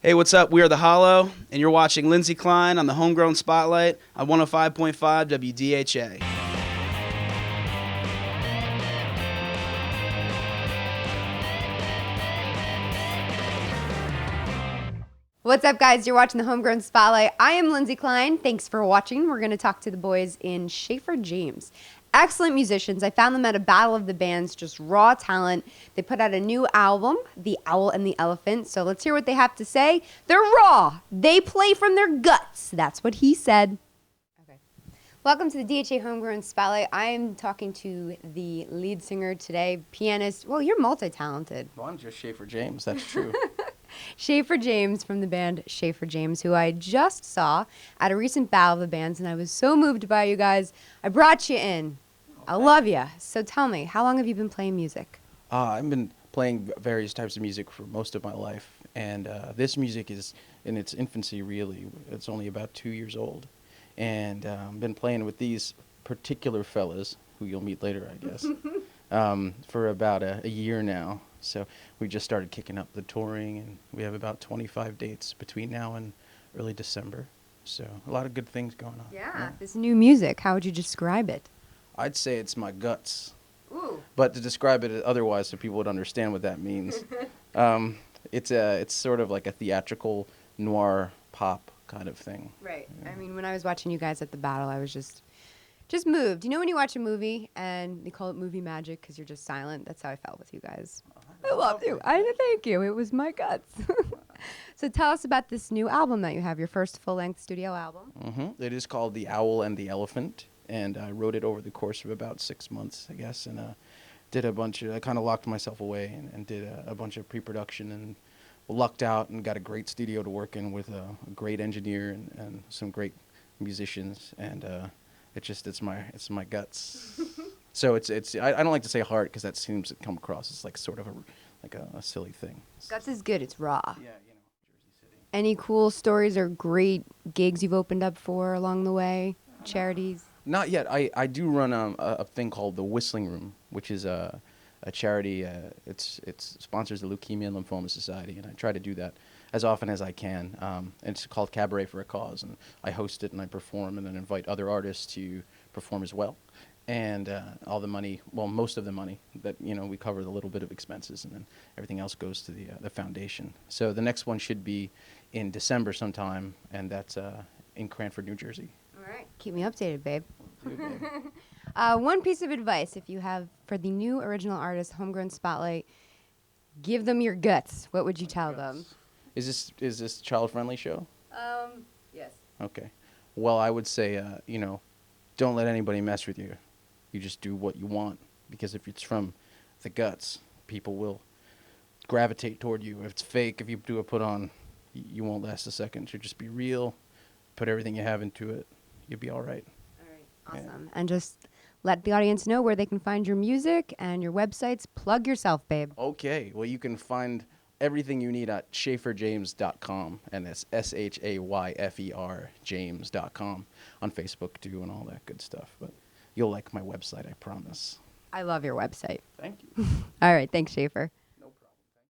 Hey, what's up? We are The Hollow, and you're watching Lindsay Klein on the Homegrown Spotlight on 105.5 WDHA. What's up, guys? You're watching the Homegrown Spotlight. I am Lindsay Klein. Thanks for watching. We're going to talk to the boys in Shayfer James. Excellent musicians. I found them at a battle of the bands, just raw talent. They put out a new album, The Owl and the Elephant. So let's hear what they have to say. They're raw. They play from their guts. That's what he said. Okay. Welcome to the DHA Homegrown Spotlight. I am talking to the lead singer today, pianist. Well, you're multi-talented. Well, I'm just Shayfer James. That's true. Shayfer James from the band Shayfer James, who I just saw at a recent Battle of the Bands, and I was so moved by you guys. I brought you in. I love you. So tell me, how long have you been playing music? I've been playing various types of music for most of my life, and this music is in its infancy, really. It's only about 2 years old, and I've been playing with these particular fellas, who you'll meet later, I guess, for about a year now. So we just started kicking up the touring, and we have about 25 dates between now and early December. So a lot of good things going on. Yeah, this new music, how would you describe it? I'd say it's my guts. Ooh. But to describe it otherwise so people would understand what that means, it's sort of like a theatrical noir pop kind of thing. Right. Yeah. I mean, when I was watching you guys at the battle, I was just moved. You know when you watch a movie and they call it movie magic because you're just silent? That's how I felt with you guys. I loved you. Thank you. It was my guts. So tell us about this new album that you have, your first full-length studio album. It is called The Owl and the Elephant, and I wrote it over the course of about 6 months, I guess, and did a bunch of, I kind of locked myself away and did a bunch of pre-production and lucked out and got a great studio to work in with a great engineer and some great musicians, and it's my guts. So I don't like to say heart because that seems to come across as like sort of a silly thing. Guts is good. It's raw. Yeah, Jersey City. Any cool stories or great gigs you've opened up for along the way? Charities? Not yet. I do run a thing called the Whistling Room, which is a charity. It sponsors the Leukemia and Lymphoma Society, and I try to do that as often as I can. And it's called Cabaret for a Cause, and I host it and I perform and then invite other artists to perform as well. And all the money, well, most of the money that, we cover the little bit of expenses, and then everything else goes to the foundation. So the next one should be in December sometime, and that's in Cranford, New Jersey. All right. Keep me updated, babe. Dude, babe. One piece of advice, if you have, for the new original artist, Homegrown Spotlight, give them your guts. What would you tell them? Is this a child-friendly show? Yes. Okay. Well, I would say, don't let anybody mess with you. You just do what you want, because if it's from the guts, people will gravitate toward you. If it's fake, if you do a put on, you won't last a second. So just be real, put everything you have into it. You'll be all right. All right. Awesome. Yeah. And just let the audience know where they can find your music and your websites. Plug yourself, babe. Okay. Well, you can find everything you need at shayferjames.com, and that's SHAYFER James.com, on Facebook too, and all that good stuff. But you'll like my website, I promise. I love your website. Thank you. All right. Thanks, Shayfer.